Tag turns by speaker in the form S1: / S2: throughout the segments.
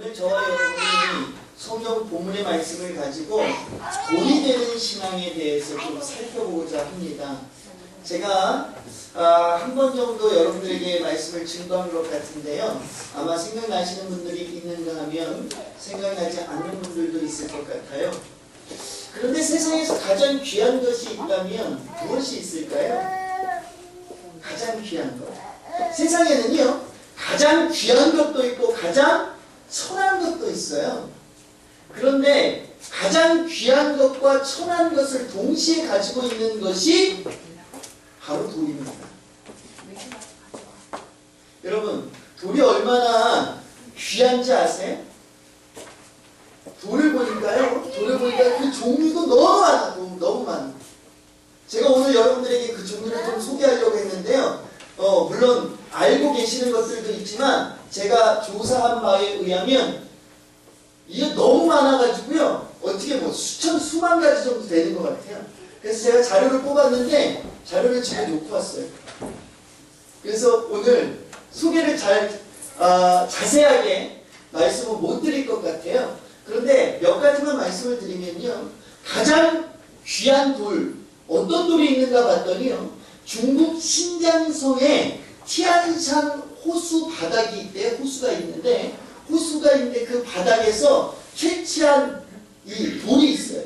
S1: 오늘 저와 여러분이 성경 본문의 말씀을 가지고 돈이 되는 신앙에 대해서 좀 살펴보고자 합니다. 제가 한 번 정도 여러분들에게 말씀을 증거한 것 같은데요. 아마 생각나시는 분들이 있는가 하면 생각나지 않는 분들도 있을 것 같아요. 그런데 세상에서 가장 귀한 것이 있다면 무엇이 있을까요? 가장 귀한 것. 세상에는요, 가장 귀한 것도 있고 가장 천한 것도 있어요. 그런데 가장 귀한 것과 천한 것을 동시에 가지고 있는 것이 바로 돌입니다. 여러분, 돌이 얼마나 귀한지 아세요? 돌을 보니까 그 종류도 너무 많아. 너무 많아. 제가 오늘 여러분들에게 그 종류를 좀 소개하려고 했는데요. 물론 알고 계시는 것들도 있지만 제가 조사한 바에 의하면 이게 너무 많아가지고요. 어떻게 수만 가지 정도 되는 것 같아요. 그래서 제가 자료를 뽑았는데 자료를 집에 놓고 왔어요. 그래서 오늘 소개를 자세하게 말씀을 못 드릴 것 같아요. 그런데 몇 가지만 말씀을 드리면요. 가장 귀한 돌, 어떤 돌이 있는가 봤더니요. 중국 신장성에 티안산 호수 바닥이 있대요. 호수가 있는데 그 바닥에서 채취한 이 돌이 있어요.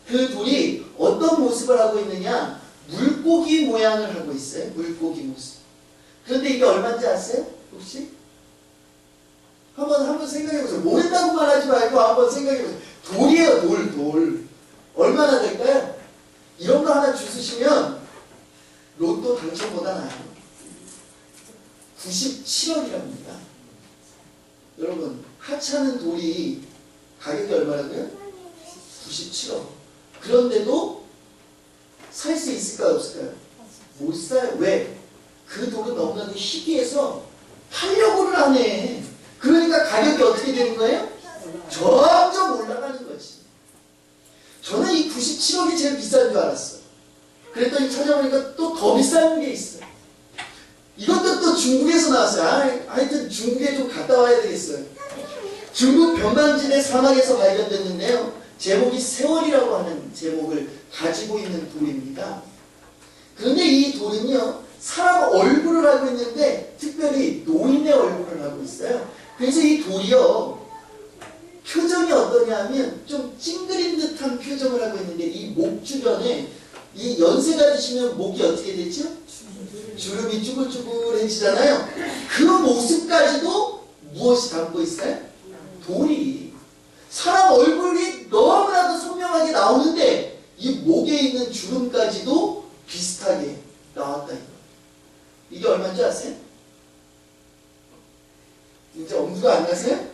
S1: 그 돌이 어떤 모습을 하고 있느냐? 물고기 모양을 하고 있어요. 물고기 모습. 그런데 이게 얼마인지 아세요? 혹시? 한번 생각해보세요. 모른다고 말하지 말고 한번 생각해보세요. 돌이에요. 돌. 얼마나 될까요? 이런 거 하나 주시면 로또 당첨보다 나아요. 97억이랍니다. 여러분, 하찮은 돌이 가격이 얼마라고요? 97억. 그런데도 살 수 있을까요? 없을까요? 못 사요. 왜? 그 돌은 너무나도 희귀해서 팔려고를 하네. 그러니까 가격이 어떻게 되는 거예요? 점점 올라가는 거지. 저는 이 97억이 제일 비싼 줄 알았어요. 그랬더니 찾아보니까 또 더 비싼 게 있어요. 이것도 또 중국에서 나왔어요. 하여튼 중국에 좀 갔다 와야 되겠어요. 중국 변방진의 사막에서 발견됐는데요. 제목이 세월이라고 하는 제목을 가지고 있는 돌입니다. 그런데 이 돌은요. 사람 얼굴을 하고 있는데 특별히 노인의 얼굴을 하고 있어요. 그래서 이 돌이요. 표정이 어떠냐 하면 좀 찡그린 듯한 표정을 하고 있는데 이 목 주변에 이 연세가 드시면 목이 어떻게 되죠? 주름이 쭈글쭈글해지잖아요. 그 모습까지도 무엇이 담고 있어요? 돌이. 사람 얼굴이 너무나도 선명하게 나오는데 이 목에 있는 주름까지도 비슷하게 나왔다 이거. 이게 얼마인지 아세요? 이제 엄두가 안 나세요?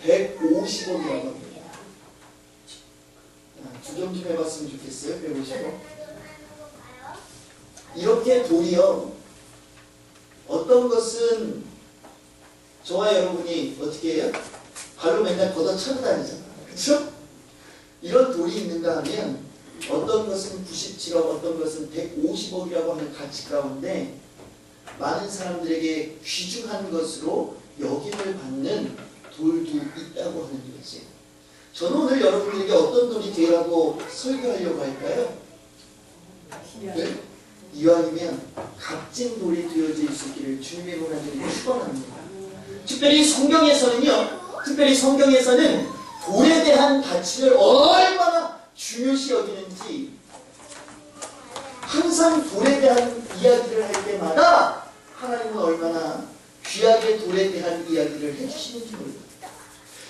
S1: 150억이라고 합니다. 주점 좀 해봤으면 좋겠어요. 150억. 이렇게 돌이요. 어떤 것은 저와 여러분이 어떻게 해요? 발로 맨날 걷어차고 다니잖아. 그쵸? 이런 돌이 있는가 하면 어떤 것은 97억, 어떤 것은 150억이라고 하는 가치 가운데 많은 사람들에게 귀중한 것으로 역임을 받는 돌도 있다고 하는 거지. 저는 오늘 여러분들에게 어떤 돌이 되라고 설교하려고 할까요? 네? 이왕이면 값진 돌이 되어질 수 있기를 주님의 권한을 축원합니다. 특별히 성경에서는 돌에 대한 가치를 얼마나 중요시 여기는지 항상 돌에 대한 이야기를 할 때마다 하나님은 얼마나 귀하게 돌에 대한 이야기를 해주시는지 모릅니다.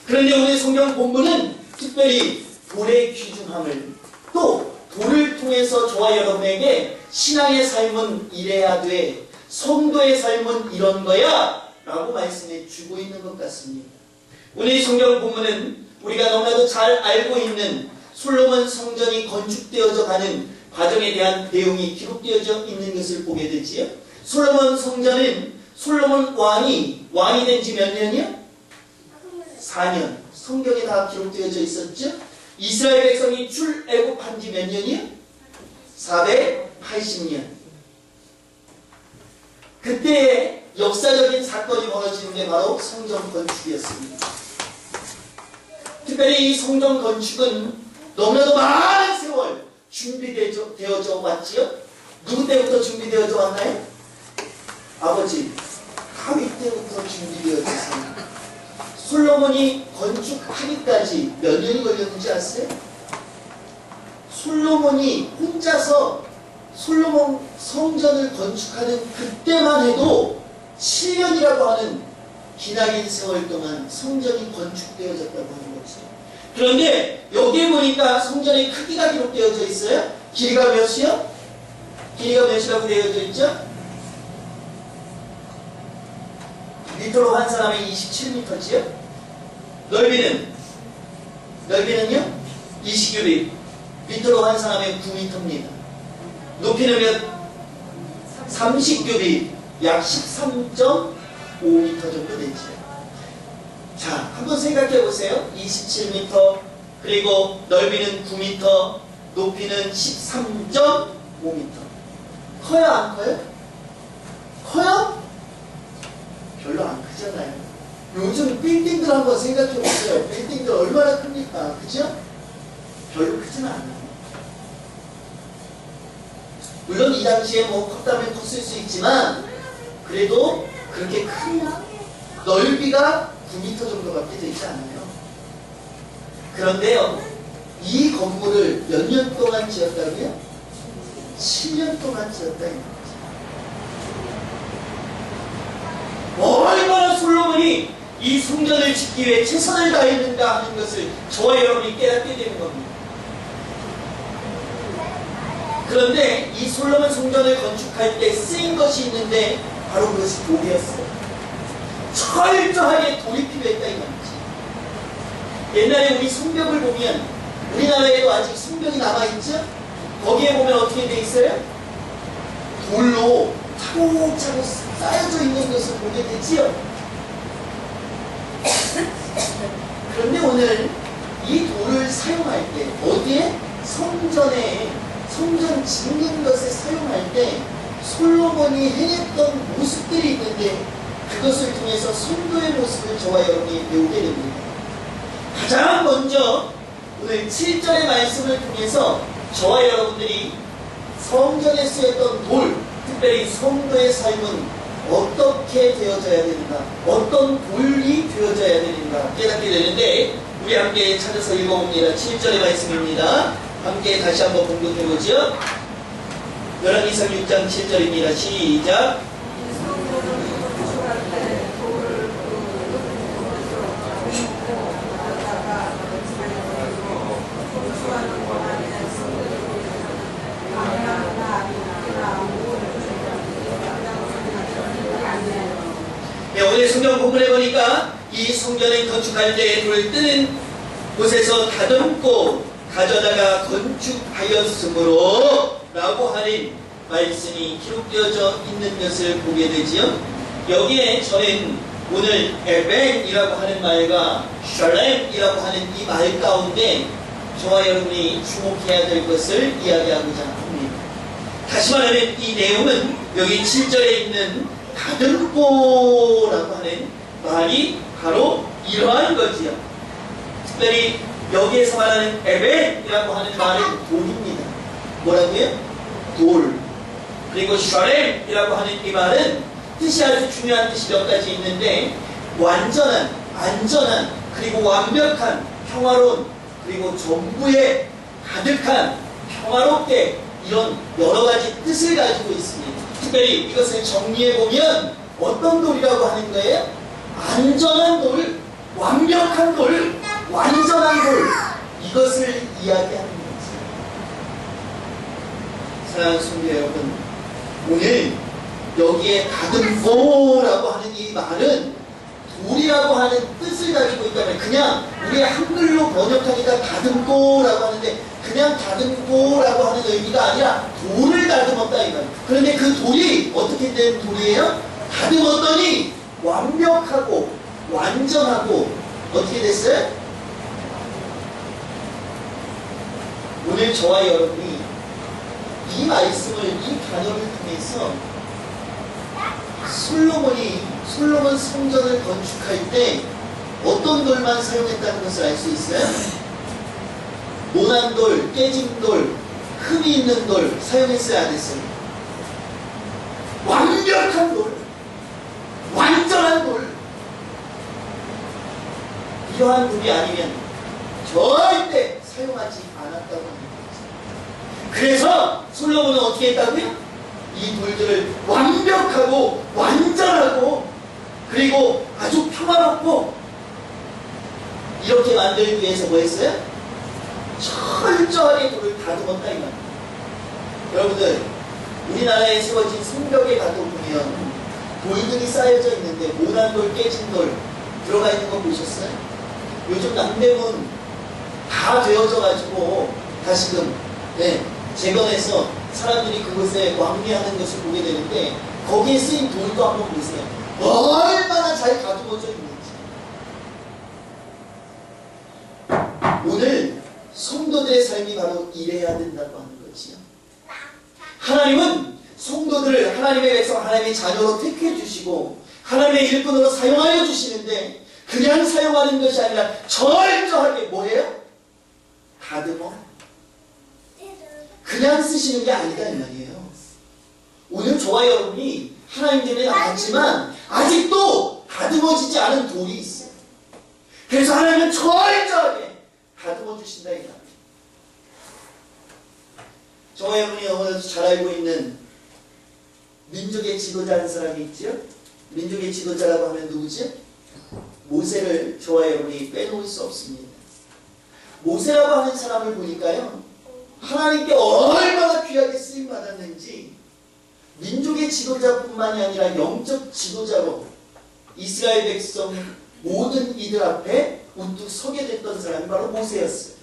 S1: 그런데 오늘 성경 본문은 특별히 돌의 귀중함을 또 돌을 통해서 저와 여러분에게 신앙의 삶은 이래야 돼, 성도의 삶은 이런 거야 라고 말씀해 주고 있는 것 같습니다. 오늘 성경 본문은 우리가 너무나도 잘 알고 있는 솔로몬 성전이 건축되어져 가는 과정에 대한 내용이 기록되어져 있는 것을 보게 되지요. 솔로몬 성전은 솔로몬 왕이 된 지 몇 년이요? 4년. 성경에 다 기록되어져 있었죠. 이스라엘 백성이 출애굽한 지 몇 년이요? 480년. 그때에 역사적인 사건이 벌어지는 게 바로 성전 건축이었습니다. 특별히 이 성전 건축은 너무나도 많은 세월 준비되어져 왔지요? 누구 때부터 준비되어져 왔나요? 아버지 다윗 때부터 준비되어졌습니다. 솔로몬이 건축하기까지 몇 년이 걸렸는지 아세요? 솔로몬이 혼자서 솔로몬 성전을 건축하는 그때만 해도 7년이라고 하는 기나긴 세월 동안 성전이 건축되어졌다고 하는 거죠. 그런데 여기에 보니까 성전의 크기가 기록되어져 있어요. 길이가 몇이요? 길이가 몇이라고 되어져 있죠? 미터로 환산하면 27m지요? 넓이는요? 20규빗. 미터로 환산하면 9m입니다. 높이는 몇? 30규빗. 약 13.5m 정도 되지요. 자, 한번 생각해 보세요. 27m, 그리고 넓이는 9m, 높이는 13.5m. 커요, 안 커요? 커요? 별로 안 크잖아요. 요즘 빌딩들 한번 생각해 보세요. 빌딩들 얼마나 큽니까? 그죠? 별로 크지는 않아요. 물론 이 당시에 뭐 컸다면 컸을 수 있지만 그래도 그렇게 큰 넓이가 9m 정도밖에 되지 않아요. 그런데요, 이 건물을 몇 년 동안 지었다고요? 7년 동안 지었다. 얼마나 솔로몬이 이 성전을 짓기 위해 최선을 다했는가 하는 것을 저와 여러분이 깨닫게 되는 겁니다. 그런데 이 솔로몬 성전을 건축할 때 쓰인 것이 있는데 바로 그것이 돌이었어요. 철저하게 돌이 필요했다 이 말이지. 옛날에 우리 성벽을 보면 우리나라에도 아직 성벽이 남아있죠? 거기에 보면 어떻게 돼 있어요? 돌로 차곡차곡 쌓여져 있는 것을 보게 되지요. 그런데 오늘 이 돌을 사용할 때 어디에? 성전 짓는 것에 사용할 때 솔로몬이 행했던 모습들이 있는데 그것을 통해서 성도의 모습을 저와 여러분이 배우게 됩니다. 가장 먼저 오늘 7절의 말씀을 통해서 저와 여러분들이 성전에 쓰였던 돌, 특별히 성도의 삶은 어떻게 되어져야 되는가, 어떤 돌이 되어져야 되는가 깨닫게 되는데 우리 함께 찾아서 읽어봅니다. 7절의 말씀입니다. 함께 다시 한번 공독해보죠. 열왕기상 6장 7절입니다. 시작. 네, 오늘 성경 본문에 보니까 이 성전을 건축할 때 돌을 뜨는 곳에서 다듬고 가져다가 건축하였으므로 라고 하는 말씀이 기록되어져 있는 것을 보게 되지요. 여기에 저는 오늘 에벤이라고 하는 말과 샬렘이라고 하는 이 말 가운데 저와 여러분이 주목해야 될 것을 이야기하고자 합니다. 다시 말하면 이 내용은 여기 7절에 있는 다듬고라고 하는 말이 바로 이러한 거지요. 특별히 여기에서 말하는 에벤이라고 하는 말은 돌입니다. 뭐라고요? 돌. 그리고 샤렘이라고 하는 이 말은 뜻이 아주 중요한 뜻이 몇 가지 있는데 완전한, 안전한, 그리고 완벽한, 평화로운, 그리고 전부에 가득한, 평화롭게 이런 여러 가지 뜻을 가지고 있습니다. 특별히 이것을 정리해보면 어떤 돌이라고 하는 거예요? 안전한 돌, 완벽한 돌, 완전한 돌, 이것을 이야기하는 거죠. 사랑하는 성도 여러분, 오늘 여기에 다듬고라고 하는 이 말은 돌이라고 하는 뜻을 가지고 있다면 그냥 우리의 한글로 번역하니까 다듬고라고 하는데 그냥 다듬고라고 하는 의미가 아니라 돌을 다듬었다 이 말이에요. 그런데 그 돌이 어떻게 된 돌이에요? 다듬었더니 완벽하고 완전하고 어떻게 됐어요? 오늘 저와 여러분이 이 말씀을, 이 단어를 통해서 솔로몬 성전을 건축할 때 어떤 돌만 사용했다는 것을 알 수 있어요? 모난 돌, 깨진 돌, 흠이 있는 돌 사용했어요, 안 했어요? 완벽한 돌, 완전한 돌. 이러한 돌이 아니면 절대 사용하지 않았다고 합니다. 그래서 솔로몬은 어떻게 했다고요? 이 돌들을 완벽하고 완전하고 그리고 아주 평화롭고 이렇게 만들기 위해서 뭐 했어요? 철저하게 돌을 다듬었다 이 말이에요. 여러분들 우리나라에 세워진 성벽에 가도 보면 돌들이 쌓여져 있는데 모난 돌, 깨진 돌 들어가 있는 거 보셨어요? 요즘 남대문 다 되어져 가지고 다시금 재건해서 사람들이 그곳에 왕래하는 것을 보게 되는데 거기에 쓰인 돌도 한번 보세요. 얼마나 잘 가두어져 있는지. 오늘 성도들의 삶이 바로 이래야 된다고 하는 거지요. 하나님은 성도들을 하나님의 백성, 하나님의 자녀로 택해 주시고 하나님의 일꾼으로 사용하여 주시는데 그냥 사용하는 것이 아니라 철저하게 뭐예요? 다듬어. 그냥 쓰시는 게 아니다 이 말이에요. 오늘 저와 여러분이 하나님 전에 나왔지만 아직도 다듬어지지 않은 돌이 있어요. 그래서 하나님은 철저하게 다듬어 주신다 이 말이에요. 저와 여러분이 너무나도 잘 알고 있는 민족의 지도자라는 사람이 있죠. 민족의 지도자라고 하면 누구지? 모세를 저와 여러분이 빼놓을 수 없습니다. 모세라고 하는 사람을 보니까요, 하나님께 얼마나 귀하게 쓰임 받았는지 민족의 지도자뿐만이 아니라 영적 지도자로 이스라엘 백성 모든 이들 앞에 우뚝 서게 됐던 사람이 바로 모세였어요.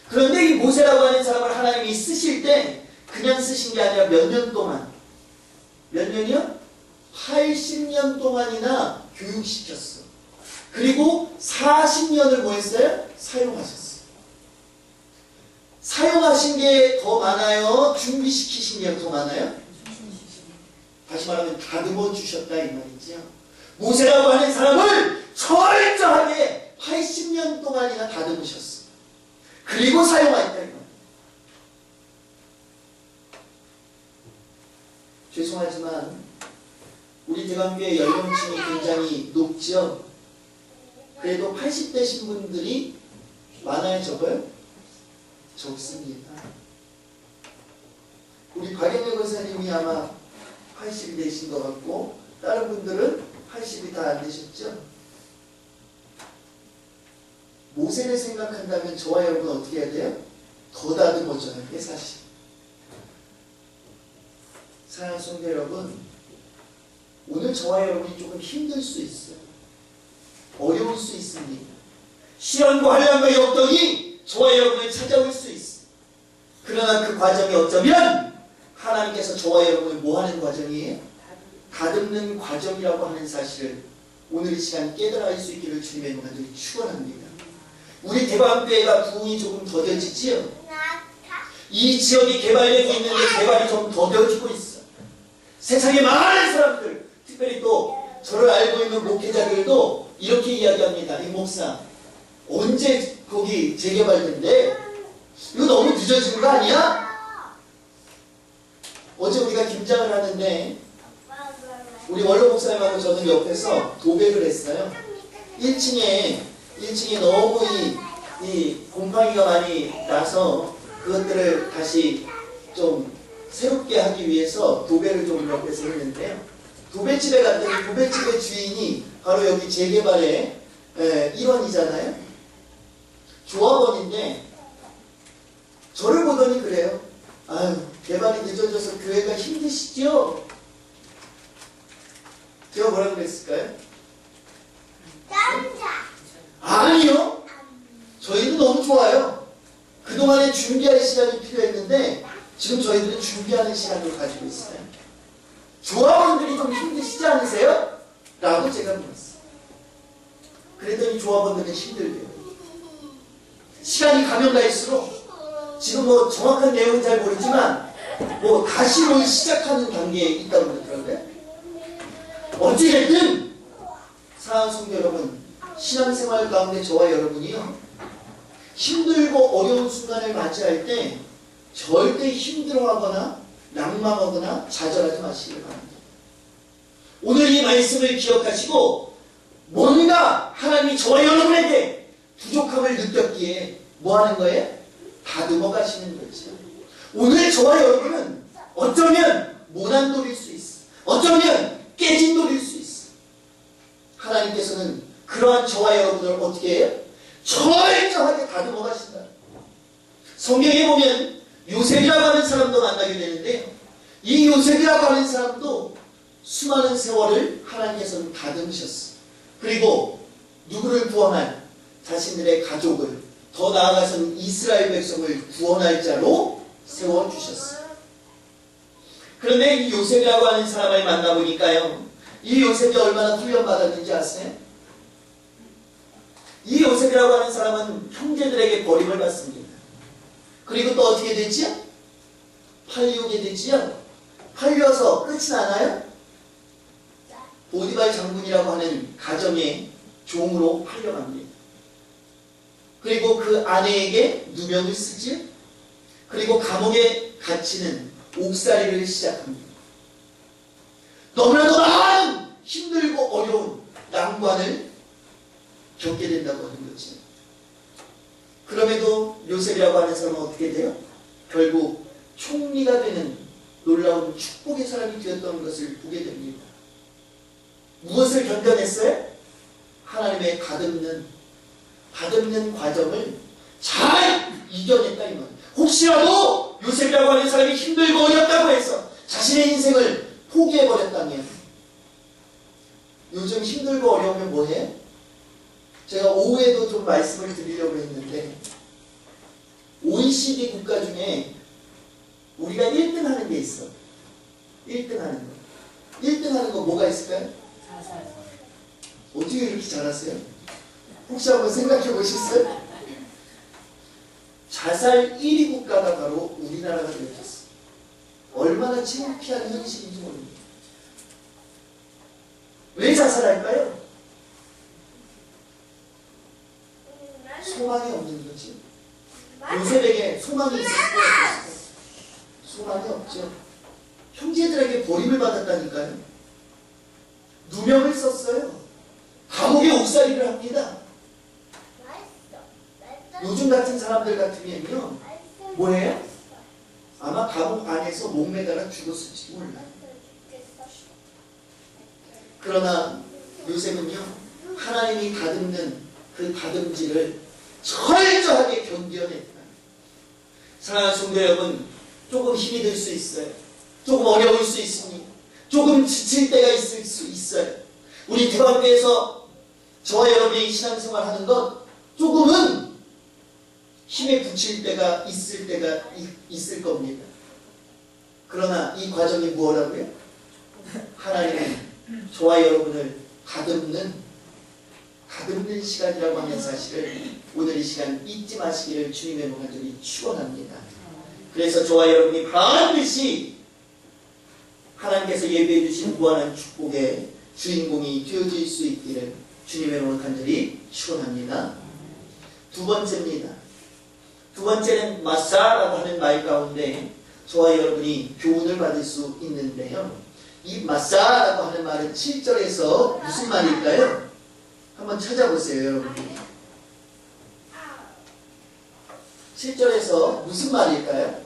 S1: 그런데 이 모세라고 하는 사람을 하나님이 쓰실 때 그냥 쓰신 게 아니라 몇 년 동안, 몇 년이요? 80년 동안이나 교육시켰어. 그리고 40년을 뭐 했어요? 사용하셨어요. 사용하신 게 더 많아요? 준비시키신 게 더 많아요? 다시 말하면 다듬어 주셨다 이 말이죠. 모세라고 하는 사람을 철저하게 80년 동안이나 다듬으셨어. 그리고 사용하였다 이 말이에요. 죄송하지만 우리 대관교회 연령층이 굉장히 높죠. 그래도 80대 신분들이 많아요, 적어요? 적습니다. 우리 박영혁 권사님이 아마 80이 되신 것 같고 다른 분들은 80이 다 안 되셨죠? 모세를 생각한다면 저와 여러분 어떻게 해야 돼요? 더 다듬어줘야 돼, 사실. 사랑하는 성도 여러분, 오늘 저와 여러분이 조금 힘들 수 있어요. 어려울 수 있습니다. 시련과 환난과 역경이 저와 여러분을 찾아올 수 있어요. 그러나 그 과정이 어쩌면 하나님께서 저와 여러분을 뭐하는 과정이에요? 다듬는 과정이라고 하는 사실을 오늘 이 시간 깨달아 수 있기를 주님의 이름으로 축원합니다. 우리 대방교회가 부흥이 조금 더뎌지지요? 이 지역이 개발되고 있는데 개발이 좀 더뎌지고 있어. 세상에 많은 사람들, 특별히 또 저를 알고 있는 목회자들도 이렇게 이야기합니다. 이 목사, 언제 거기 재개발된대? 이거 너무 늦어진 거 아니야? 어제 우리가 김장을 하는데 우리 원로 목사님하고 저는 옆에서 도배를 했어요. 1층에 너무 이 곰팡이가 많이 나서 그것들을 다시 좀 새롭게 하기 위해서 도배를 좀 옆에서 했는데요. 도배집에 갔더니 도배집의 주인이 바로 여기 재개발의 일원이잖아요. 조합원인데 저를 보더니 그래요. 아유, 개발이 늦어져서 교회가 힘드시죠? 제가 뭐라 그랬을까요? 아니요. 저희도 너무 좋아요. 그동안에 준비할 시간이 필요했는데 지금 저희들은 준비하는 시간을 가지고 있어요. 조합원들이 좀 힘드시지 않으세요? 라고 제가 물었어요. 그랬더니 조합원들은 힘들대요. 시간이 가면 갈수록 지금 뭐 정확한 내용은 잘 모르지만 뭐 다시 뭘 시작하는 단계에 있다고 그러더라고요. 어찌됐든 사랑하는 성도 여러분, 신앙생활 가운데 저와 여러분이요, 힘들고 어려운 순간을 맞이할 때 절대 힘들어하거나 낙망하거나 좌절하지 마시길 바랍니다. 오늘 이 말씀을 기억하시고 뭔가 하나님이 저와 여러분에게 부족함을 느꼈기에 뭐 하는 거예요? 다듬어 가시는 거죠. 오늘 저와 여러분은 어쩌면 모난 돌일 수 있어. 어쩌면 깨진 돌일 수 있어. 하나님께서는 그러한 저와 여러분을 어떻게 해요? 철저하게 다듬어 가신다. 성경에 보면 요셉이라고 하는 사람도 만나게 되는데요, 이 요셉이라고 하는 사람도 수많은 세월을 하나님께서는 다듬으셨어. 그리고 누구를 구원할? 자신들의 가족을, 더 나아가서는 이스라엘 백성을 구원할 자로 세워주셨어. 그런데 이 요셉이라고 하는 사람을 만나보니까요, 이 요셉이 얼마나 훈련받았는지 아세요? 이 요셉이라고 하는 사람은 형제들에게 버림을 받습니다. 그리고 또 어떻게 되지요? 팔리우게 되지요? 팔려서 끝이 나나요? 보디발 장군이라고 하는 가정의 종으로 팔려갑니다. 그리고 그 아내에게 누명을 쓰지, 그리고 감옥에 갇히는 옥살이를 시작합니다. 너무나도 많은 힘들고 어려운 난관을 겪게 된다고 하는 거지. 그럼에도 요셉이라고 하는 사람은 어떻게 돼요? 결국 총리가 되는 놀라운 축복의 사람이 되었던 것을 보게 됩니다. 무엇을 견뎌냈어요? 하나님의 다듬는 과정을 잘 이겨냈다 이 말. 혹시라도 요셉이라고 하는 사람이 힘들고 어렵다고 해서 자신의 인생을 포기해버렸다면, 요즘 힘들고 어려우면 뭐해? 제가 오후에도 좀 말씀을 드리려고 했는데, OECD 국가 중에 우리가 1등 하는 게 있어. 1등 하는 거. 1등 하는 거 뭐가 있을까요?
S2: 자살.
S1: 어떻게 이렇게 잘하세요? 혹시 한번 생각해 보셨어요? 자살 1위 국가가 바로 우리나라가 되었어. 얼마나 창피한 현실인지 모릅니다. 왜 자살할까요? 소망이 없는 거지. 요셉에게 소망이 있을 거예요. 소망이 없죠. 형제들에게 버림을 받았다니까요. 누명을 썼어요. 감옥에 옥살이를 합니다. 요즘 같은 사람들 같으면요, 뭐예요? 아마 감옥 안에서 목매달아 죽었을지 몰라요. 그러나 요셉은요, 하나님이 다듬는 그 다듬질을 철저하게 견뎌냈다. 사랑하는 성도 여러분, 조금 힘이 들 수 있어요. 조금 어려울 수 있습니다. 조금 지칠 때가 있을 수 있어요. 우리 대학교에서 저와 여러분이 신앙생활 하는 것, 조금은 힘에 부칠 때가 있을 겁니다. 그러나 이 과정이 뭐라고요? 하나님은 저와 여러분을 다듬는 시간이라고 하는 사실을 오늘 이 시간 잊지 마시기를 주님의 목소리 축원합니다. 그래서 저와 여러분이 반드시 하나님께서 예배해 주신 무한한 축복의 주인공이 되어질 수 있기를 주님의 몸을 간절히 축원합니다. 두 번째입니다. 두 번째는 마사라고 하는 말 가운데 저와 여러분이 교훈을 받을 수 있는데요, 이 마사라고 하는 말은 7절에서 무슨 말일까요? 한번 찾아보세요, 여러분. 7절에서 무슨 말일까요?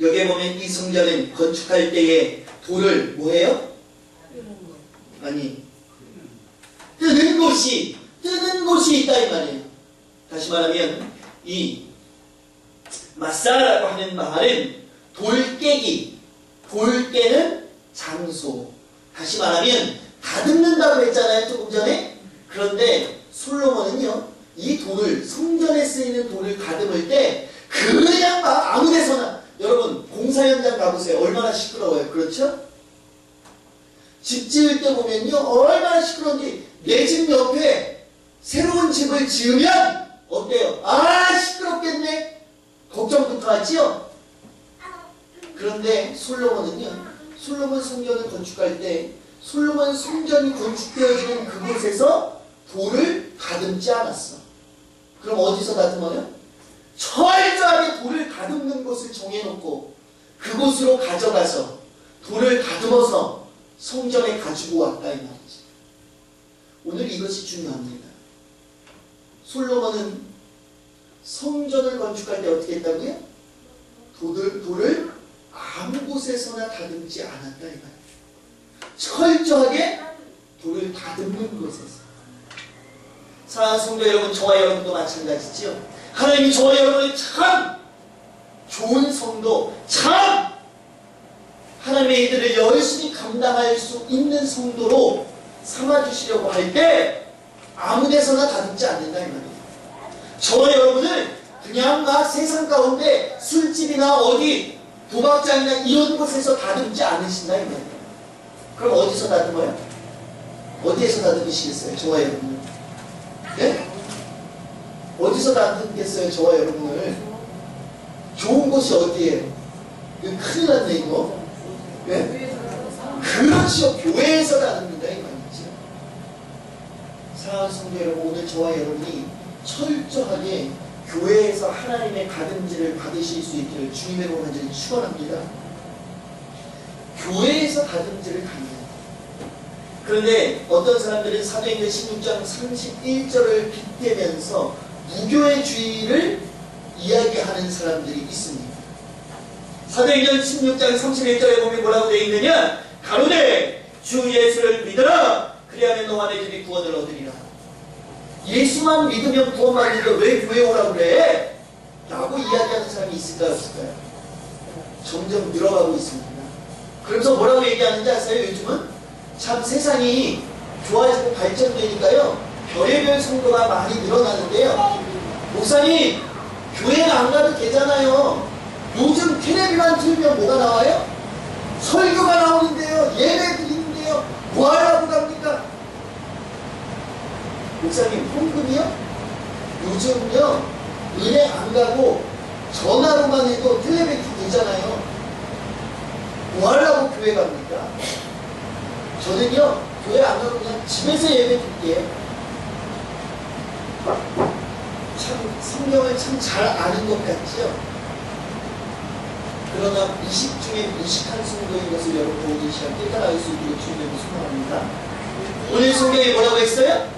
S1: 여기에 보면 이 성전은 건축할 때에 돌을 뭐해요? 아니, 뜨는 곳이 있다 이 말이에요. 다시 말하면 이 마사라고 하는 말은 돌 깨는 장소. 다시 말하면 다듬는다고 했잖아요, 조금 전에. 그런데 솔로몬은요, 이 돌을, 성전에 쓰이는 돌을 다듬을 때 그냥 막 아무 데서나, 여러분 공사 현장 가보세요. 얼마나 시끄러워요. 그렇죠? 집 지을 때 보면요, 얼마나 시끄러운지. 내 집 옆에 새로운 집을 지으면 어때요? 아, 시끄럽겠네. 걱정부터 하지요? 그런데 솔로몬은요, 솔로몬 성전을 건축할 때 솔로몬 성전이 건축되어지는 그곳에서 돌을 다듬지 않았어. 그럼 어디서 다듬어요? 철저하게 돌을 다듬는 곳을 정해놓고 그곳으로 가져가서 돌을 다듬어서 성전에 가지고 왔다 이 말이지. 오늘 이것이 중요합니다. 솔로몬은 성전을 건축할 때 어떻게 했다고요? 돌을 아무 곳에서나 다듬지 않았다 이 말이에요. 철저하게 돌을 다듬는 곳에서. 사랑하는 성도 여러분, 저와 여러분도 마찬가지지요. 하나님이 저와 여러분을 참 좋은 성도, 참 하나님의 일들을 열심히 감당할 수 있는 성도로 삼아주시려고 할 때 아무 데서나 다듬지 않는다 이 말이에요. 저와 여러분을 그냥 막 세상 가운데 술집이나 어디 도박장이나 이런 곳에서 다듬지 않으신다 이 말이에요. 그럼 어디서 다듬어요? 어디에서 다듬으시겠어요? 저와 여러분을? 네? 어디서 다듬겠어요? 저와 여러분을? 좋은 곳이 어디예요? 이거 큰일 났네 이거. 네? 그렇죠. 교회에서 다듬는다 이 말이죠. 사랑하는 성도 여러분, 오늘 저와 여러분이 철저하게 교회에서 하나님의 다듬질을 받으실 수 있기를 주님의 이름으로 축원합니다. 교회에서 다듬질을 받는. 그런데 어떤 사람들은 사도행전 16장 31절을 빗대면서 무교회주의를 이야기하는 사람들이 있습니다. 사도행전 16장 31절에 보면 뭐라고 되어 있느냐? 가로되 주 예수를 믿으라 그리하면 너와 내 집이 구원을 얻으리라. 예수만 믿으면 구원 받는데 왜 교회 오라고 그래? 라고 이야기하는 사람이 있을까요? 없을까요? 점점 늘어가고 있습니다. 그러면서 뭐라고 얘기하는지 아세요? 요즘은 참 세상이 좋아지고 발전되니까요 별의별 성도가 많이 늘어나는데요, 목사님 교회는 안 가도 되잖아요. 요즘 텔레비만 틀면 뭐가 나와요? 설교가 나오는데요, 예배 드리는데요, 뭐 하려고 갑니까? 목사님 헌금이요? 요즘은요 은행 안 가고 전화로만 해도 텔레비전 되잖아요. 뭐 하려고 교회 갑니까? 저는요 교회 안 가고 그냥 집에서 예배 드릴게요. 참 성경을 참 잘 아는 것 같지요? 그러나 미식 중에 무식한 성도인 것을 여러분 오늘 시간 깨달을 수 있도록 주님을 소망합니다. 오늘 성경에 뭐라고 했어요?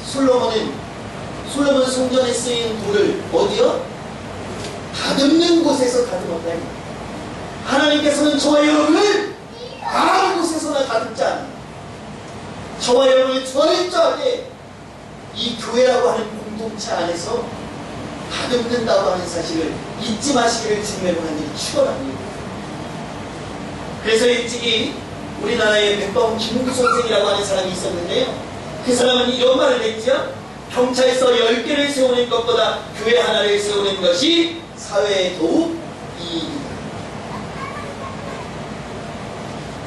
S1: 솔로몬 성전에 쓰인 돌을 어디요? 다듬는 곳에서 다듬었다. 하나님께서는 저와 여러분을 아무 곳에서나 다듬지 않아요. 저와 여러분을 철저하게 이 교회라고 하는 공동체 안에서 다듬는다고 하는 사실을 잊지 마시기를 주님의 하나님이 축원합니다. 그래서 일찍이 우리나라에 백범 김구 선생이라고 하는 사람이 있었는데요, 그 사람은 이런 말을 했죠. 경찰서 10개를 세우는 것보다 교회 하나를 세우는 것이 사회에 더욱 이익이다.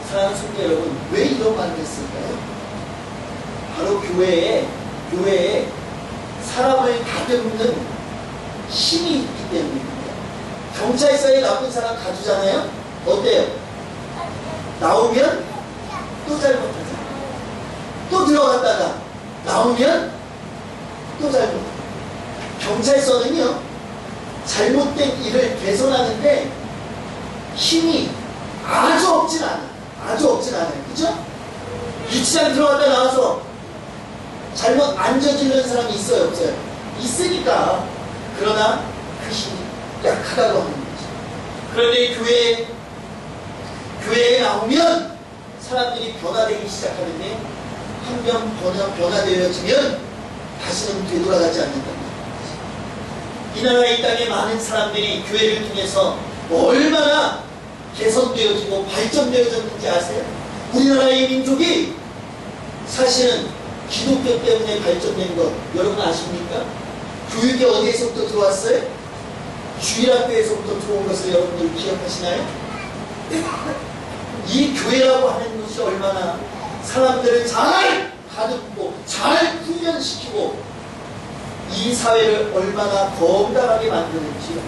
S1: 사랑하는 성도 여러분, 왜 이런 말을 했을까요? 바로 교회에 사람을 다듬는 힘이 있기 때문입니다. 경찰서에 나쁜 사람 가두잖아요? 어때요? 나오면 또 잘못하잖아요. 또 들어갔다가 나오면 또 잘못. 경찰서는요 잘못된 일을 개선하는데 힘이 아주 없진 않아요. 그죠? 유치장 들어갔다 나와서 잘못 안 저지르는 사람이 있어요, 없어요? 있으니까. 그러나 그 힘이 약하다고 하는 거죠. 그런데 교회에 나오면 사람들이 변화되기 시작하는데 한 번 변화되어지면 다시는 되돌아가지 않는다는 거죠. 이 나라 이 땅에 많은 사람들이 교회를 통해서 얼마나 개선되어지고 발전되어졌는지 아세요? 우리나라의 민족이 사실은 기독교 때문에 발전된 것 여러분 아십니까? 교육이 어디에서부터 들어왔어요? 주일학교에서부터 들어온 것을 여러분들 기억하시나요? 이 교회라고 하는 것이 얼마나 사람들을 잘 다듬고 잘 훈련시키고 이 사회를 얼마나 건강하게 만드는지요.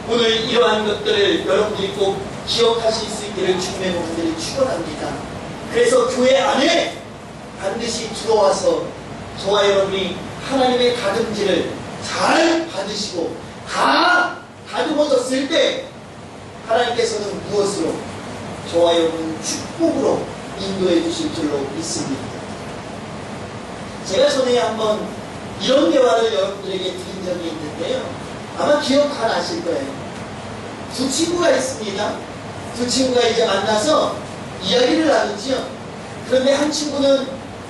S1: 오늘 이러한 것들을 여러분들이 꼭 기억하실 수 있기를 주님의 몸들이 축원합니다. 그래서 교회 안에 반드시 들어와서 저와 여러분이 하나님의 다듬질을 잘 받으시고 다 다듬어졌을 때 하나님께서는 무엇으로? 저와 여러분 축복으로 인도해 주실 줄로 믿습니다. 제가 전에 한번 이런 대화를 여러분들에게 드린 적이 있는데요. 아마 기억 다 나실 거예요. 두 친구가 있습니다. 두 친구가 이제 만나서 이야기를 나누지요. 그런데 한 친구는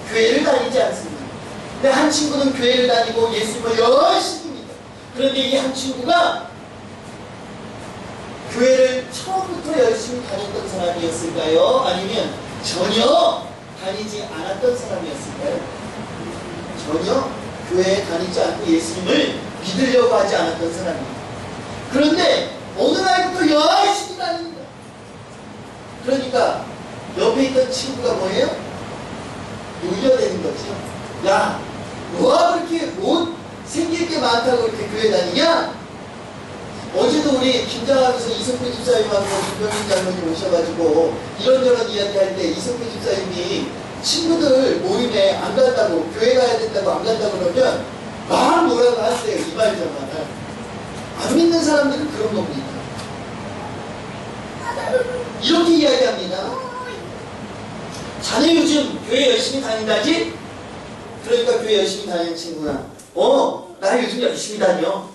S1: 교회를 다니지 않습니다. 근데 한 친구는 교회를 다니고 예수님을 열심히 믿어요. 그런데 이 한 친구가 교회를 처음부터 열심히 다녔던 사람이었을까요? 아니면 전혀 다니지 않았던 사람이었을까요? 전혀 교회에 다니지 않고 예수님을 믿으려고 하지 않았던 사람입니다. 그런데 어느 날부터 열심히 다닙니다. 그러니까 옆에 있던 친구가 뭐예요? 놀려대는 거죠. 야, 너가 그렇게 못 생길 게 많다고 그렇게 교회 다니냐? 어제도 우리 김장하면서 이석배 집사님하고 김병민 장로님 오셔가지고 이런저런 이야기할 때 이석배 집사님이 친구들 모임에 안 간다고, 교회 가야 된다고 안 간다고 그러면 막 뭐라고 하세요. 이 말 저말. 안 믿는 사람들은 그런 겁니다. 이렇게 이야기합니다. 자네 요즘 교회 열심히 다닌다지? 그러니까 교회 열심히 다니는 친구야. 나 요즘 열심히 다녀.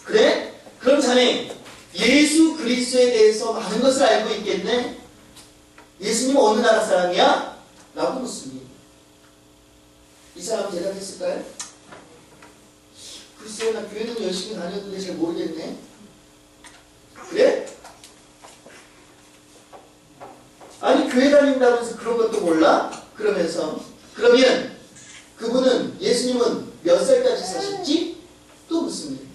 S1: 그래? 그럼 자네 예수 그리스도에 대해서 많은 것을 알고 있겠네? 예수님은 어느 나라 사람이야? 라고 묻습니다. 이 사람은 대답했을까요? 글쎄요, 나 교회는 열심히 다녔는데 잘 모르겠네. 그래? 아니 교회 다닌다고 해서 그런 것도 몰라? 그러면서 그러면 그분은 예수님은 몇 살까지 사셨지? 또 묻습니다.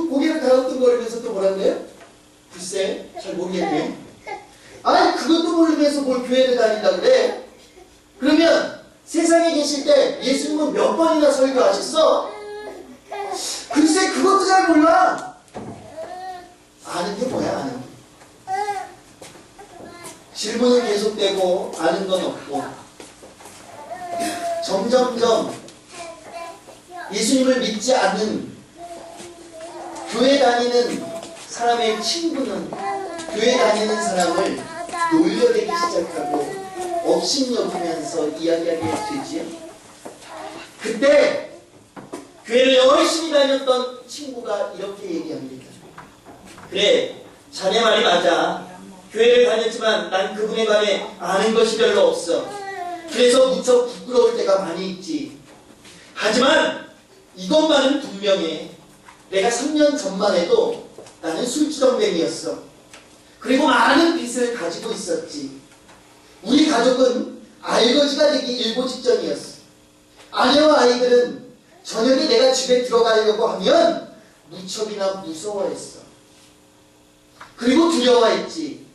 S1: 고개를 가로등거리면서 또 뭐라고 해요? 글쎄 잘 모르겠네. 아니 그것도 모르면서 뭘 교회를 다닌다 그래? 그러면 세상에 계실 때 예수님은 몇 번이나 설교하셨어? 글쎄 그것도 잘 몰라. 아는 게 뭐야? 아는 게. 질문은 계속되고 아는 건 없고 점점점 예수님을 믿지 않는 교회 다니는 사람의 친구는 교회 다니는 사람을 놀려대기 시작하고 업신여기면서 이야기하게 되지요. 그때 교회를 열심히 다녔던 친구가 이렇게 얘기합니다. 그래, 자네 말이 맞아. 교회를 다녔지만 난 그분에 관해 아는 것이 별로 없어. 그래서 무척 부끄러울 때가 많이 있지. 하지만 이것만은 분명해. 내가 3년 전만 해도 나는 술주정뱅이였어. 그리고 많은 빚을 가지고 있었지. 우리 가족은 알거지가 되기 일보 직전이었어. 아내와 아이들은 저녁에 내가 집에 들어가려고 하면 무척이나 무서워했어. 그리고 두려워했지.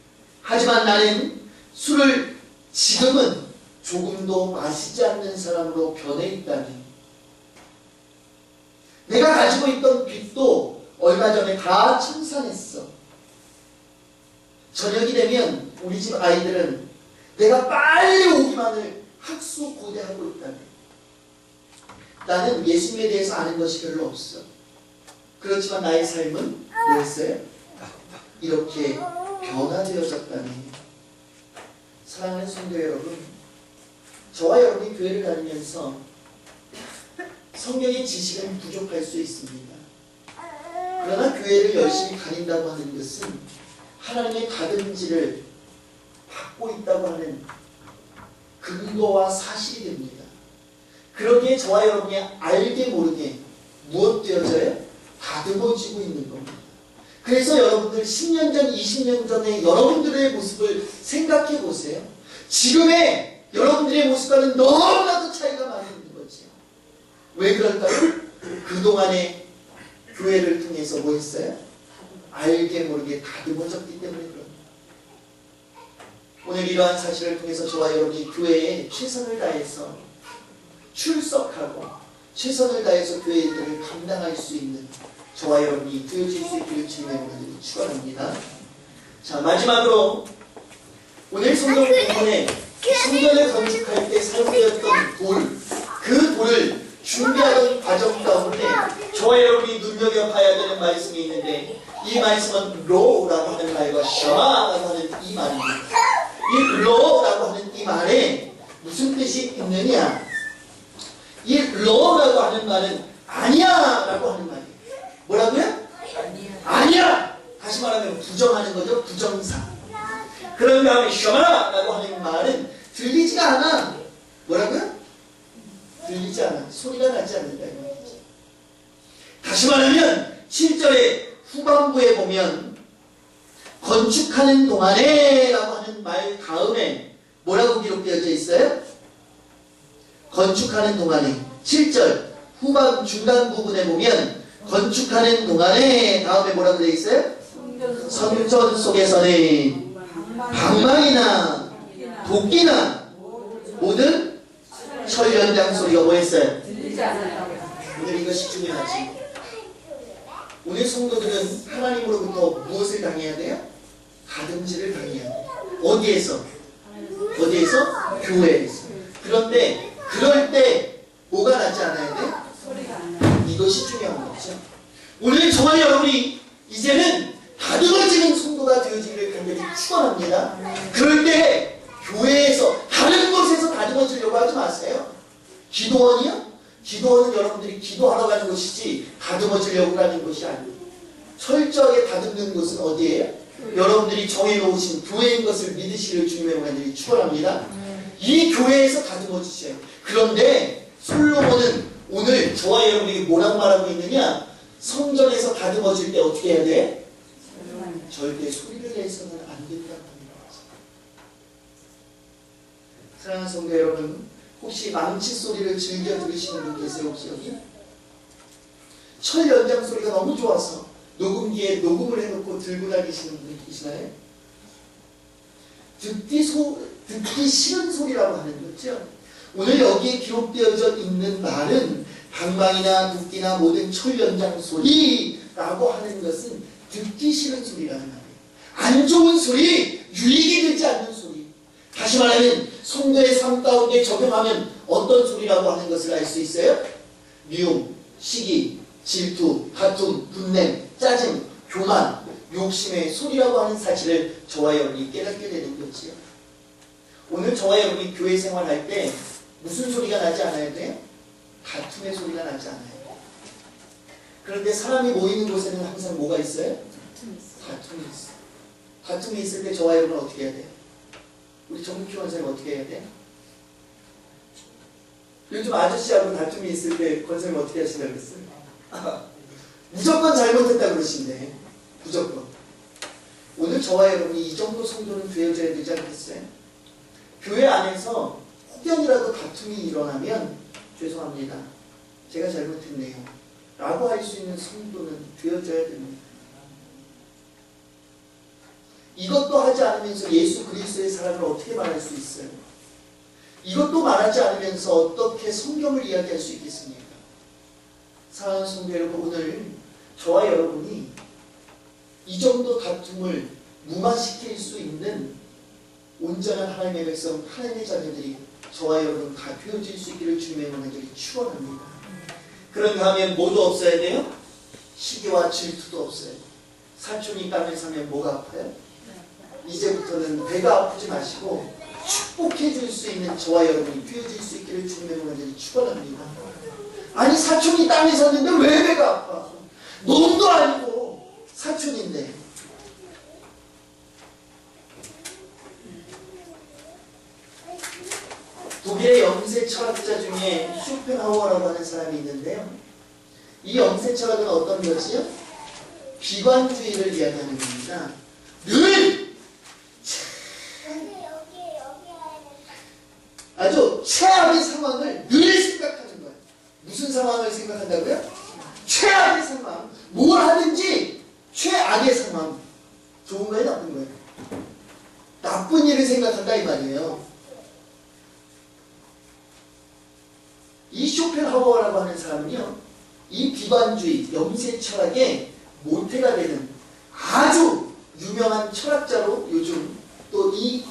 S1: 하지만 나는 술을 지금은 조금도 마시지 않는 사람으로 변해 있다니. 내가 가지고 있던 빚도 얼마 전에 다 청산했어. 저녁이 되면 우리 집 아이들은 내가 빨리 오기만을 학수고대하고 있다네. 나는 예수님에 대해서 아는 것이 별로 없어. 그렇지만 나의 삶은 뭐였어요? 이렇게 변화되어졌다니. 사랑하는 성도 여러분, 저와 여러분이 교회를 다니면서 성경의 지식은 부족할 수 있습니다. 그러나 교회를 열심히 다닌다고 하는 것은 하나님의 다듬질을 받고 있다고 하는 근거와 사실이 됩니다. 그러기에 저와 여러분이 알게 모르게 무엇 되어져요? 다듬어지고 있는 겁니다. 그래서 여러분들 10년 전, 20년 전에 여러분들의 모습을 생각해 보세요. 지금의 여러분들의 모습과는 너무나도 차이가 많이 있는 거죠. 왜 그럴까요? 그동안에 교회를 통해서 뭐 했어요? 알게 모르게 다듬어졌기 때문에 그럽니다. 오늘 이러한 사실을 통해서 저와 여러분이 교회에 최선을 다해서 출석하고 최선을 다해서 교회 일들을 감당할 수 있는 저와 여러분이 되어질 수 있기를 주님의 이름으로 축원합니다. 자, 마지막으로 오늘 성경 본문에 성전을 건축할 때 사용되었던 돌, 그 돌을 준비하는 과정 가운데 저와 여러분이 눈여겨봐야 되는 말씀이 있는데, 이 말씀은 로라고 하는 말과 셔마라고 하는 이 말입니다. 이 로라고 하는 이 말에 무슨 뜻이 있느냐? 이 로라고 하는 말은 아니야 라고 하는 말이에요. 뭐라고요? 아니야! 다시 말하면 부정하는 거죠. 부정사. 그런 다음에 셔마라고 하는 말은 들리지가 않아. 뭐라고요? 들리지 않아. 소리가 나지 않는다 이 말이죠. 다시 말하면 7절의 후반부에 보면 건축하는 동안에 라고 하는 말 다음에 뭐라고 기록되어져 있어요? 건축하는 동안에 7절 후반 중간 부분에 보면 건축하는 동안에 다음에 뭐라고 되어 있어요? 성전 속에서는 방망이나 도끼나 모든 철 연장 소리가 뭐 했어요? 오늘 이것이 중요하지. 오늘 성도들은 하나님으로부터 무엇을 당해야 돼요? 가등질을 당해야 돼요. 어디에서? 어디에서? 교회에서. 그런데 그럴 때 뭐가 나지 않아야 돼? 이것이 중요한 거죠. 오늘 저와 여러분이 이제는 다듬어지는 성도가 되어지기를 간절히 축원합니다. 그럴 때 교회에서 다른 곳에서 다듬어지려고 하지 마세요. 기도원이요? 기도원은 여러분들이 기도하러 가는 곳이지 다듬어지려고 가는 곳이 아니에요. 철저하게 다듬는 곳은 어디예요? 여러분들이 정해놓으신 교회인 것을 믿으시를 주님의 간절히 축원합니다. 이 교회에서 다듬어지세요. 그런데 솔로몬은 오늘 저와 여러분에게 뭐라고 말하고 있느냐? 성전에서 다듬어질 때 어떻게 해야 돼? 절대 소리를 내서는 안 된다고 합니다. 사랑하는 성도 여러분, 혹시 망치 소리를 즐겨 들으시는 분 계세요? 혹시 여기? 철 연장 소리가 너무 좋아서 녹음기에 녹음을 해놓고 들고 다니시는 분 계시나요? 듣기 싫은 소리라고 하는 거죠. 오늘 여기에 기록되어져 있는 말은 방망이나 도끼나 모든 철 연장 소리라고 하는 것은 듣기 싫은 소리라는 말이에요. 안 좋은 소리, 유익이 되지 않는 소리. 다시 말하면 성도의 삶 가운데 적용하면 어떤 소리라고 하는 것을 알 수 있어요? 미움, 시기, 질투, 다툼, 분냄, 짜증, 교만, 욕심의 소리라고 하는 사실을 저와 여러분이 깨닫게 되는 거지요. 오늘 저와 여러분이 교회 생활할 때 무슨 소리가 나지 않아야 돼요? 다툼의 소리가 나지 않아요. 그런데 사람이 모이는 곳에는 항상 뭐가 있어요? 다툼이 있어요. 다툼이 있을 때 저와 여러분은 어떻게 해야 돼요? 우리 정국희 원사님 어떻게 해야 돼요? 요즘 아저씨하고 다툼이 있을 때 권사님 어떻게 하신다고 그랬어요? 무조건 잘못했다고 그러신데, 무조건. 오늘 저와 여러분이 이 정도 성도는 되어져야 되지 않겠어요? 교회 안에서 혹연이라도 다툼이 일어나면 죄송합니다. 제가 잘못했네요. 라고 할 수 있는 성도는 되어져야 됩니다. 이것도 하지 않으면서 예수 그리스도의 사랑을 어떻게 말할 수 있어요? 이것도 말하지 않으면서 어떻게 성경을 이야기할 수 있겠습니까? 사랑하는 성도 여러분, 오늘 저와 여러분이 이 정도 다툼을 무마시킬 수 있는 온전한 하나님의 백성, 하나님의 자녀들이 저와 여러분 다 되어질 수 있기를 주님의 간절히 축원합니다. 그런가 하면 뭐도 없어야 돼요? 시기와 질투도 없어요. 사촌이 땀을 사면 뭐가 아파요? 이제부터는 배가 아프지 마시고 축복해 줄 수 있는 저와 여러분이 되어질 수 있기를 주님의 간절히 축원합니다. 아니 사촌이 땀이 섰는데 왜 배가 아파? 놈도 아니고 사촌인데. 독일의 영세 철학자 중에 쇼펜하우어라고 하는 사람이 있는데요. 이 영세 철학은 어떤 것이요? 비관주의를 이야기하는 겁니다. 늘 아주 최악의 상황을 늘 생각하는 거예요. 무슨 상황을 생각한다고요? 최악의 상황. 뭘 하든지 최악의 상황. 좋은 거예요? 나쁜 거예요? 나쁜 일을 생각한다 이 말이에요. 이 쇼펜하우어라고 하는 사람은요, 이 비관주의, 영세 철학의 모태가 되는 아주 유명한 철학자로 요즘 또 이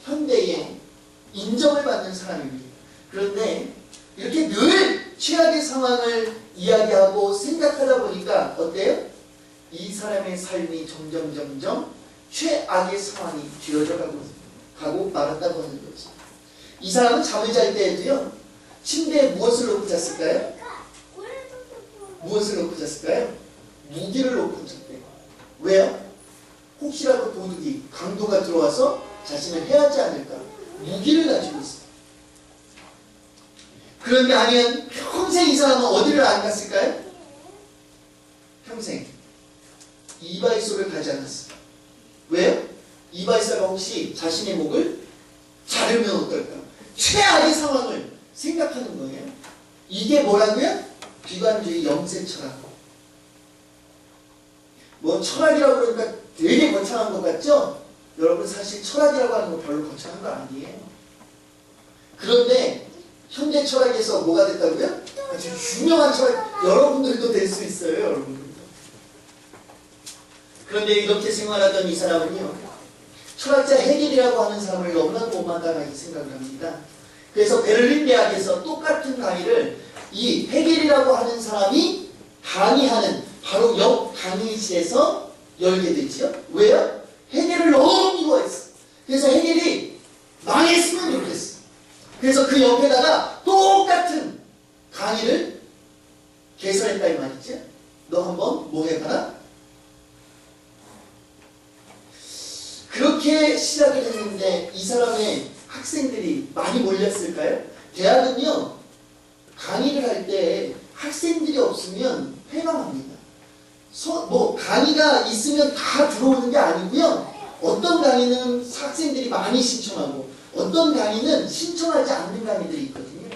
S1: 현대에 인정을 받는 사람입니다. 그런데 이렇게 늘 최악의 상황을 이야기하고 생각하다 보니까 어때요? 이 사람의 삶이 점점 최악의 상황이 되어져 가고 말았다고 하는 거죠. 이 사람은 잠을 잘 때에도요, 침대에 무엇을 놓고 잤을까요? 무엇을 놓고 잤을까요? 무기를 놓고 잤대요. 왜요? 혹시라도 도둑이, 강도가 들어와서 자신을 해하지 않을까? 무기를 가지고 있어요. 그런데 아니면 평생 이 사람은 어디를 안 갔을까요? 평생 이발소를 가지 않았어요. 왜요? 이발사가 혹시 자신의 목을 자르면 어떨까? 최악의 상황을 생각하는 거예요. 이게 뭐라고요? 비관주의 염세철학. 뭐 철학이라고 그러니까 되게 거창한 것 같죠? 여러분 사실 철학이라고 하는 거 별로 거창한 거 아니에요. 그런데 현대 철학에서 뭐가 됐다고요? 아주 유명한 철학, 여러분들도 될 수 있어요. 여러분들도. 그런데 이렇게 생활하던 이 사람은요, 철학자 헤겔이라고 하는 사람을 너무나 못마땅하게 생각을 합니다. 그래서 베를린 대학에서 똑같은 강의를 이 헤겔이라고 하는 사람이 강의하는 바로 옆 강의실에서 열게 되지요. 왜요? 헤겔을 너무 미워했어. 그래서 헤겔이 망했으면 좋겠어. 그래서 그 옆에다가 똑같은 강의를 개설했다 이 말이죠. 너 한번 뭐 해봐라. 그렇게 시작을 했는데 이 사람의 학생들이 많이 몰렸을까요? 대학은요, 강의를 할 때 학생들이 없으면 폐망합니다. 뭐 강의가 있으면 다 들어오는 게 아니고요, 어떤 강의는 학생들이 많이 신청하고 어떤 강의는 신청하지 않는 강의들이 있거든요.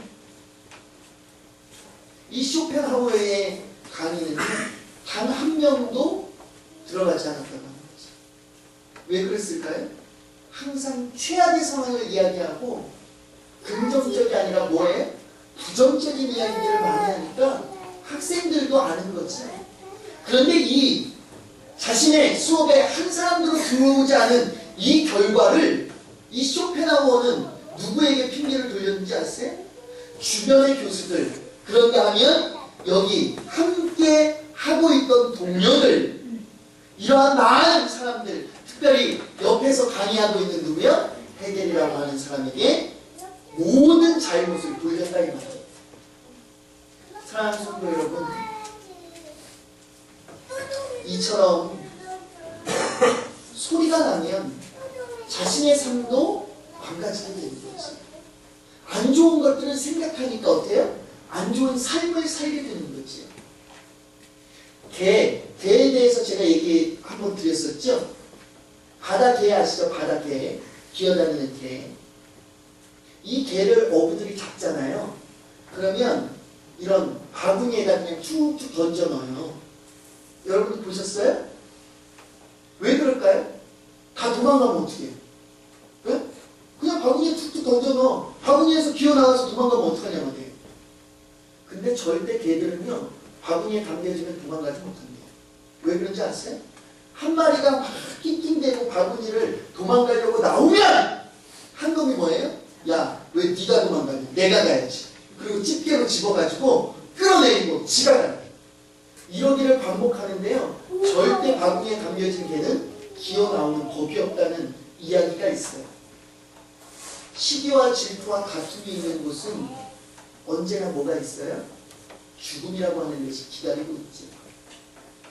S1: 이 쇼펜하우어의 강의는 단 한 명도 들어가지 않았다고 합니다. 왜 그랬을까요? 항상 최악의 상황을 이야기하고 긍정적이 아니라 뭐예요? 부정적인 이야기들을 많이 하니까 학생들도 아는 거지. 그런데 이 자신의 수업에 한 사람도 들어오지 않은 이 결과를 이 쇼펜하우어는 누구에게 핑계를 돌렸는지 아세요? 주변의 교수들, 그런가 하면 여기 함께 하고 있던 동료들, 이러한 많은 사람들, 특별히 옆에서 강의하고 있는 누구요? 헤겔이라고 하는 사람에게 모든 잘못을 돌렸다 이 말이에요. 사랑하는 성도 여러분, 이처럼 소리가 나면 자신의 삶도 망가지게 되는 거지. 안 좋은 것들을 생각하니까 어때요? 안 좋은 삶을 살게 되는 거지. 개에 대해서 제가 얘기 한번 드렸었죠? 바다개 아시죠? 바다개. 기어다니는 개. 이 개를 어부들이 잡잖아요. 그러면 이런 바구니에다 그냥 툭툭 던져 넣어요. 여러분도 보셨어요? 왜 그럴까요? 다 도망가면 어떻게 해요? 네? 그냥 바구니에 툭툭 던져 넣어. 바구니에서 기어 나가서 도망가면 어떡하냐 말이에요. 근데 절대 개들은요, 바구니에 담겨지면 도망가지 못한대요. 왜 그런지 아세요? 한 마리가 막 낑낑대고 바구니를 도망가려고 나오면 한 놈이 뭐예요? 야, 왜 네가 도망가냐? 내가 가야지. 그리고 집게로 집어가지고 끌어내리고 지가 가요. 이러기를 반복하는데요, 절대 바구니에 담겨진 개는 기어 나오는 법이 없다는 이야기가 있어요. 시기와 질투와 다툼이 있는 곳은 언제나 뭐가 있어요? 죽음이라고 하는 것이 기다리고 있죠.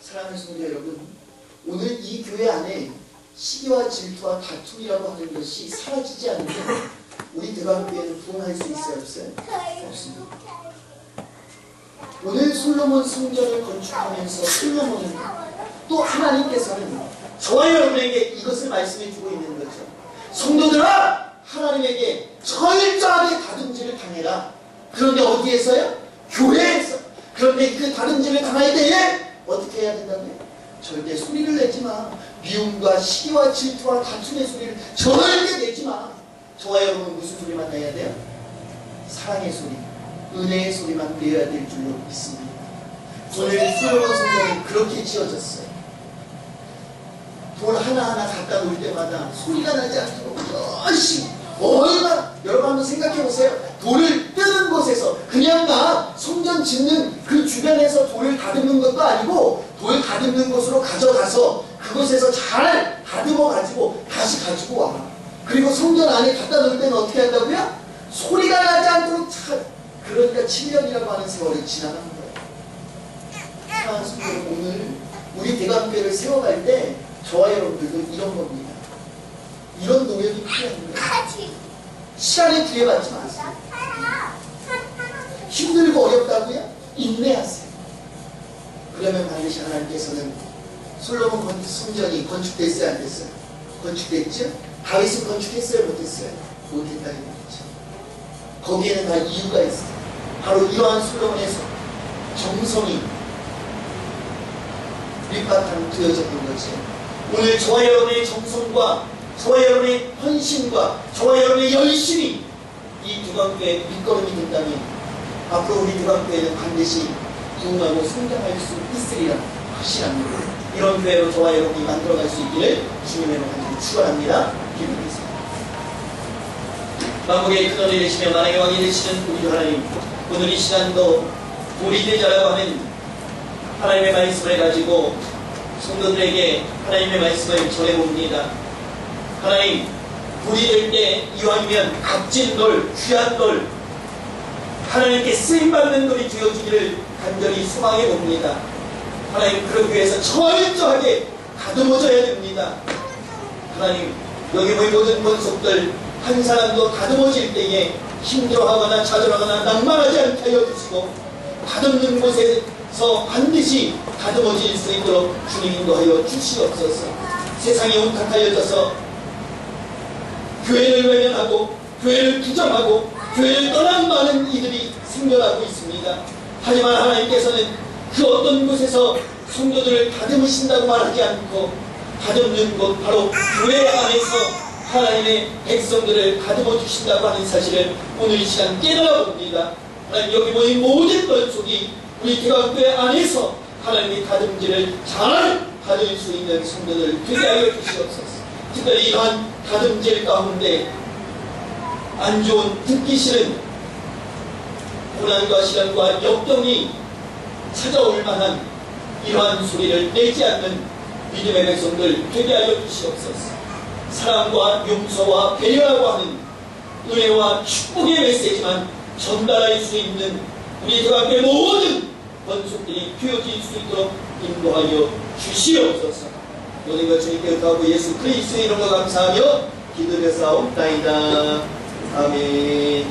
S1: 사랑하는 성도 여러분, 오늘 이 교회 안에 시기와 질투와 다툼이라고 하는 것이 사라지지 않으면 우리 대방교회는 부흥할 수 있어요? 없어요? 없습니다. 오늘 솔로몬 성전을 건축하면서 솔로몬은 또 하나님께서는 저와 여러분에게 이것을 말씀해 주고 있는 거죠. 성도들아, 하나님에게 철저하게 다듬질을 당해라. 그런데 어디에서요? 교회에서. 그런데 그 다듬질을 당할 때에 어떻게 해야 된다고요? 절대 소리를 내지 마. 미움과 시기와 질투와 다툼의 소리를 절대 내지 마. 저와 여러분은 무슨 소리만 내야 돼요? 사랑의 소리, 은혜의 소리만 내야 될 줄로 믿습니다. 오늘 솔로몬 성전은 그렇게 지어졌어요. 돌 하나하나 갖다 놓을 때마다 소리가 나지 않도록 열심히 얼마나 여러분 한번 생각해 보세요. 돌을 뜨는 곳에서 그냥 막 성전 짓는 그 주변에서 돌을 다듬는 것도 아니고 돌 다듬는 곳으로 가져가서 그곳에서 잘 다듬어 가지고 다시 가지고 와. 그리고 성전 안에 갖다 놓을 때는 어떻게 한다고요? 소리가 나지 않도록 그러니까 7년이라고 하는 세월이 지나가는 거예요. 사랑하는 성도 여러분, 오늘 우리 대감교회를 세워갈 때 저와 여러분들도 이런 겁니다. 이런 노력이 필요한 거예요. 시간에 기회받지 마세요. 힘들고 어렵다고요? 인내하세요. 그러면 반드시 하나님께서는 솔로몬 성전이 건축됐어요? 안 됐어요? 건축됐죠? 다윗은 건축했어요? 못했어요? 못했다는 거죠. 거기에는 다 이유가 있어요. 바로 이러한 솔로몬의 정성이 밑바탕 두어졌던 거죠. 오늘 저와 여러분의 정성과 저와 여러분의 헌신과 저와 여러분의 열심이 이 두강교회의 밑거름이 된다면 앞으로 우리 두강교회는 반드시 부흥하고 성장할 수 있으리라 확신합니다. 이런 교회로 저와 여러분이 만들어갈 수 있기를 주님의 이름으로 축원합니다. 기도하겠습니다. 만국의 큰 은혜 되시며 만왕의 왕이 되시는 우리 하나님, 오늘 이 시간도 우리 되자라고 하는 하나님의 말씀을 가지고 성도들에게 하나님의 말씀을 전해봅니다. 하나님, 불이 될 때 이왕이면 값진 돌, 귀한 돌, 하나님께 쓰임받는 돌이 되어주기를 간절히 소망해 봅니다. 하나님, 그러기 위해서 철저하게 다듬어져야 됩니다. 하나님, 여기 모인 모든 권속들 한 사람도 다듬어질 때에 힘들어하거나 좌절하거나 낭만하지 않게 하여 주시고 다듬는 곳에서 반드시 다듬어질 수 있도록 주님 인도하여 주시옵소서. 세상이 혼탁하여져서 교회를 외면하고 교회를 부정하고 교회를 떠난 많은 이들이 생겨나고 있습니다. 하지만 하나님께서는 그 어떤 곳에서 성도들을 다듬으신다고 말하지 않고 다듬는 곳 바로 교회 안에서 하나님의 백성들을 다듬어 주신다고 하는 사실을 오늘 이 시간 깨달아 봅니다. 하나님, 여기 모인 모든 권속이 우리 대감교회 안에서 하나님의 다듬질을 잘 받을 수 있는 성도들 되게 하여 주시옵소서. 특별히 이러한 다듬질 가운데 안 좋은 듣기 싫은 고난과 시련과 역경이 찾아올 만한 이러한 소리를 내지 않는 믿음의 백성들 되게 하여 주시옵소서. 사랑과 용서와 배려라고 하는 은혜와 축복의 메시지만 전달할 수 있는 우리 대감교회 모든 권속들이 되어질 수 있도록 인도하여 주시옵소서. 모든 것 주님께 의하고 예수 그리스도의 이름으로 감사하며 기도드렸사옵나이다. 아멘.